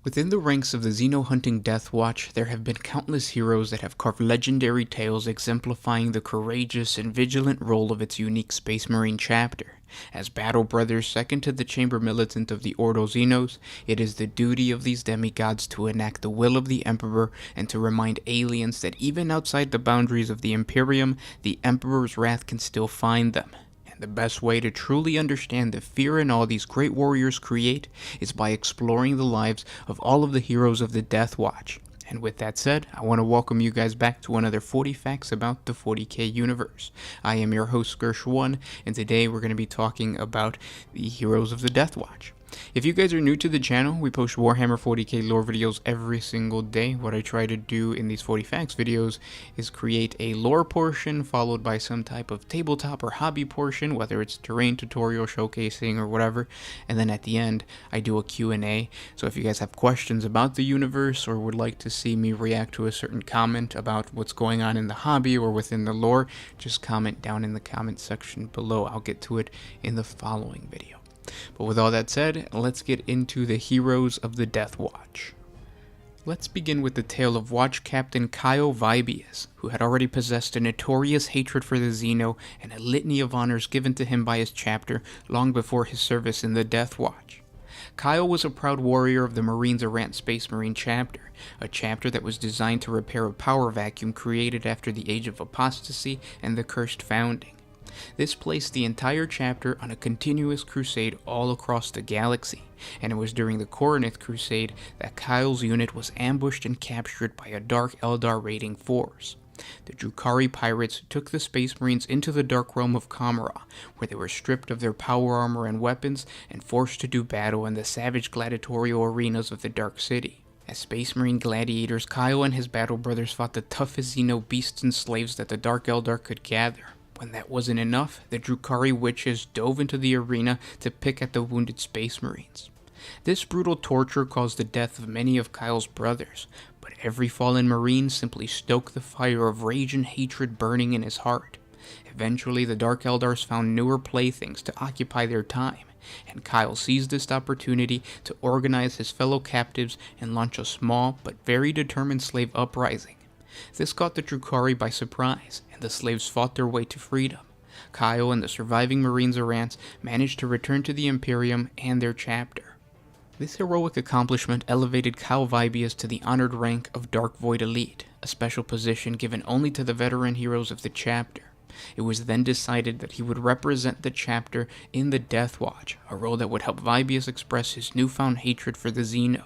Within the ranks of the Xeno-hunting Deathwatch, there have been countless heroes that have carved legendary tales exemplifying the courageous and vigilant role of its unique Space Marine chapter. As battle brothers second to the Chamber Militant of the Ordo Xenos, it is the duty of these demigods to enact the will of the Emperor and to remind aliens that even outside the boundaries of the Imperium, the Emperor's wrath can still find them. The best way to truly understand the fear and awe these great warriors create is by exploring the lives of all of the heroes of the Deathwatch. And with that said, I want to welcome you guys back to another 40 Facts about the 40K universe. I am your host, Gersh1, and today we're going to be talking about the heroes of the Deathwatch. If you guys are new to the channel, we post Warhammer 40K lore videos every single day. What I try to do in these 40 Facts videos is create a lore portion followed by some type of tabletop or hobby portion, whether it's terrain tutorial, showcasing, or whatever. And then at the end, I do a Q&A. So if you guys have questions about the universe or would like to see me react to a certain comment about what's going on in the hobby or within the lore, just comment down in the comment section below. I'll get to it in the following video. But with all that said, let's get into the heroes of the Deathwatch. Let's begin with the tale of Watch Captain Kyle Vibius, who had already possessed a notorious hatred for the Xeno and a litany of honors given to him by his chapter long before his service in the Deathwatch. Kyle was a proud warrior of the Marines Errant Space Marine chapter, a chapter that was designed to repair a power vacuum created after the Age of Apostasy and the Cursed Founding. This placed the entire chapter on a continuous crusade all across the galaxy, and it was during the Coronith Crusade that Kyle's unit was ambushed and captured by a Dark Eldar raiding force. The Drukhari pirates took the Space Marines into the Dark Realm of Kamara, where they were stripped of their power armor and weapons and forced to do battle in the savage gladiatorial arenas of the Dark City. As Space Marine gladiators, Kyle and his battle brothers fought the toughest Xeno beasts and slaves that the Dark Eldar could gather. When that wasn't enough, the Drukhari witches dove into the arena to pick at the wounded Space Marines. This brutal torture caused the death of many of Kyle's brothers, but every fallen Marine simply stoked the fire of rage and hatred burning in his heart. Eventually, the Dark Eldars found newer playthings to occupy their time, and Kyle seized this opportunity to organize his fellow captives and launch a small but very determined slave uprising. This caught the Drukhari by surprise, and the slaves fought their way to freedom. Kyle and the surviving Marines Errants managed to return to the Imperium and their chapter. This heroic accomplishment elevated Kyle Vibius to the honored rank of Dark Void Elite, a special position given only to the veteran heroes of the chapter. It was then decided that he would represent the chapter in the Deathwatch, a role that would help Vibius express his newfound hatred for the Xeno.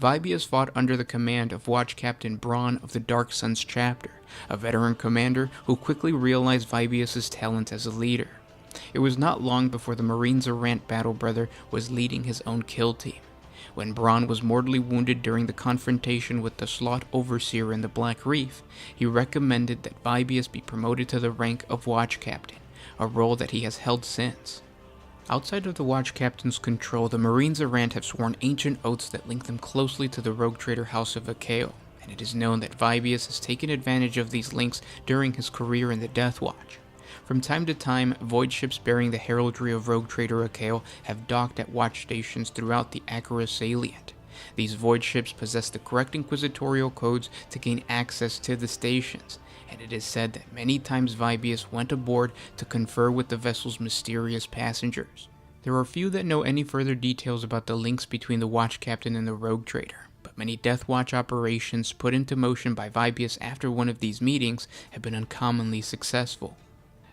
Vibius fought under the command of Watch Captain Braun of the Dark Suns chapter, a veteran commander who quickly realized Vibius' talent as a leader. It was not long before the Marines Errant battle brother was leading his own kill team. When Braun was mortally wounded during the confrontation with the Slot Overseer in the Black Reef, he recommended that Vibius be promoted to the rank of Watch Captain, a role that he has held since. Outside of the Watch Captain's control, the Marines Errant have sworn ancient oaths that link them closely to the rogue trader House of Akeo, and it is known that Vibius has taken advantage of these links during his career in the Deathwatch. From time to time, void ships bearing the heraldry of rogue trader Akeo have docked at watch stations throughout the Akara Salient. These void ships possess the correct inquisitorial codes to gain access to the stations, and it is said that many times Vibius went aboard to confer with the vessel's mysterious passengers. There are few that know any further details about the links between the Watch Captain and the Rogue Trader, but many Deathwatch operations put into motion by Vibius after one of these meetings have been uncommonly successful.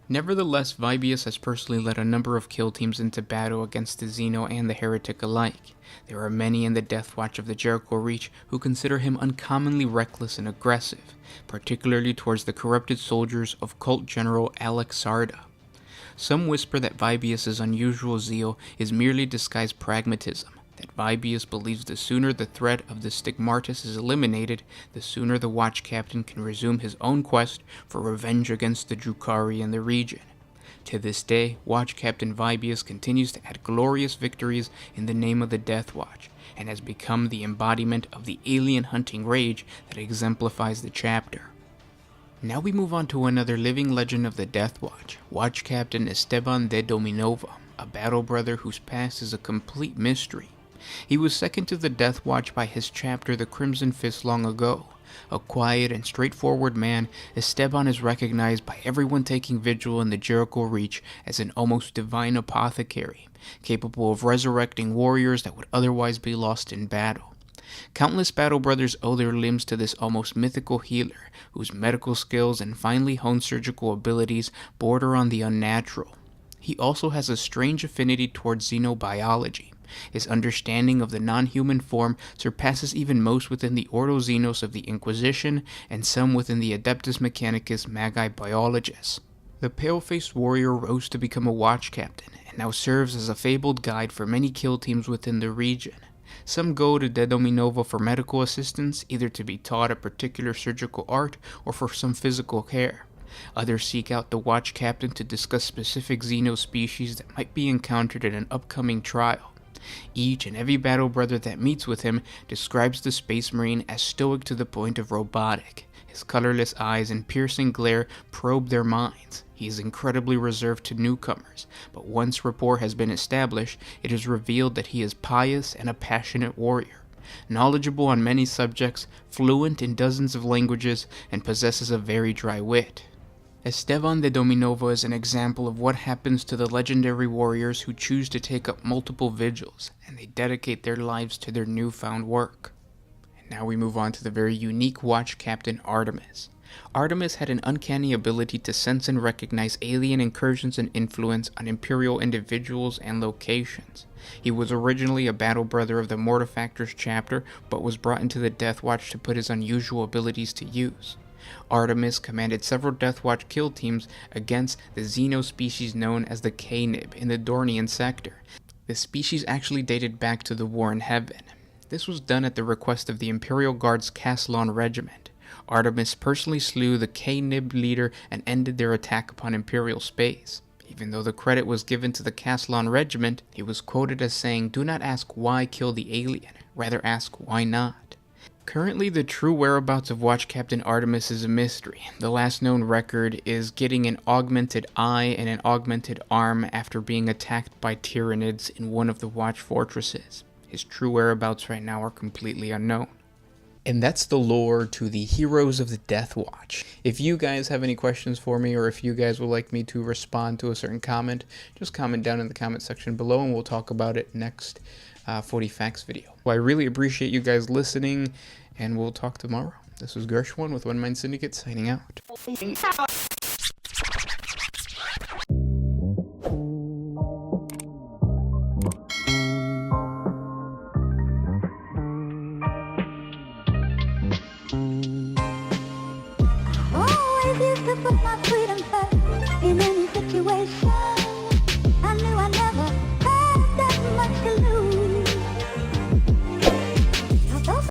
Nevertheless, Vibius has personally led a number of kill teams into battle against the Xeno and the Heretic alike. There are many in the Deathwatch of the Jericho Reach who consider him uncommonly reckless and aggressive, particularly towards the corrupted soldiers of Cult General Alex Sarda. Some whisper that Vibius' unusual zeal is merely disguised pragmatism, that Vibius believes the sooner the threat of the Stigmatus is eliminated, the sooner the Watch Captain can resume his own quest for revenge against the Drukhari in the region. To this day, Watch Captain Vibius continues to add glorious victories in the name of the Deathwatch, and has become the embodiment of the alien hunting rage that exemplifies the chapter. Now we move on to another living legend of the Deathwatch, Watch Captain Esteban de Dominova, a battle brother whose past is a complete mystery. He was second to the Deathwatch by his chapter The Crimson Fist long ago. A quiet and straightforward man, Esteban is recognized by everyone taking vigil in the Jericho Reach as an almost divine apothecary, capable of resurrecting warriors that would otherwise be lost in battle. Countless battle brothers owe their limbs to this almost mythical healer, whose medical skills and finely honed surgical abilities border on the unnatural. He also has a strange affinity towards xenobiology. His understanding of the non-human form surpasses even most within the Ordo Xenos of the Inquisition and some within the Adeptus Mechanicus Magi Biologists. The pale-faced warrior rose to become a watch captain, and now serves as a fabled guide for many kill teams within the region. Some go to De Dominova for medical assistance, either to be taught a particular surgical art or for some physical care. Others seek out the watch captain to discuss specific xeno species that might be encountered in an upcoming trial. Each and every battle brother that meets with him describes the Space Marine as stoic to the point of robotic. His colorless eyes and piercing glare probe their minds. He is incredibly reserved to newcomers, but once rapport has been established, it is revealed that he is pious and a passionate warrior. Knowledgeable on many subjects, fluent in dozens of languages, and possesses a very dry wit. Esteban de Dominova is an example of what happens to the legendary warriors who choose to take up multiple vigils, and they dedicate their lives to their newfound work. And now we move on to the very unique watch captain Artemis. Artemis had an uncanny ability to sense and recognize alien incursions and influence on Imperial individuals and locations. He was originally a battle brother of the Mortifactors chapter, but was brought into the Deathwatch to put his unusual abilities to use. Artemis commanded several Deathwatch kill teams against the xeno species known as the K-Nib in the Dornian sector. The species actually dated back to the War in Heaven. This was done at the request of the Imperial Guard's Castellan regiment. Artemis personally slew the K-Nib leader and ended their attack upon Imperial space. Even though the credit was given to the Castellan regiment, he was quoted as saying, "Do not ask why kill the alien, rather ask why not." Currently, the true whereabouts of Watch Captain Artemis is a mystery. The last known record is getting an augmented eye and an augmented arm after being attacked by Tyranids in one of the Watch fortresses. His true whereabouts right now are completely unknown. And that's the lore to the heroes of the Deathwatch. If you guys have any questions for me, or if you guys would like me to respond to a certain comment, just comment down in the comment section below and we'll talk about it next 40 Facts video. Well, I really appreciate you guys listening, and we'll talk tomorrow. This was Gershwin with One Mind Syndicate signing out. Always used to put my freedom first in any situation.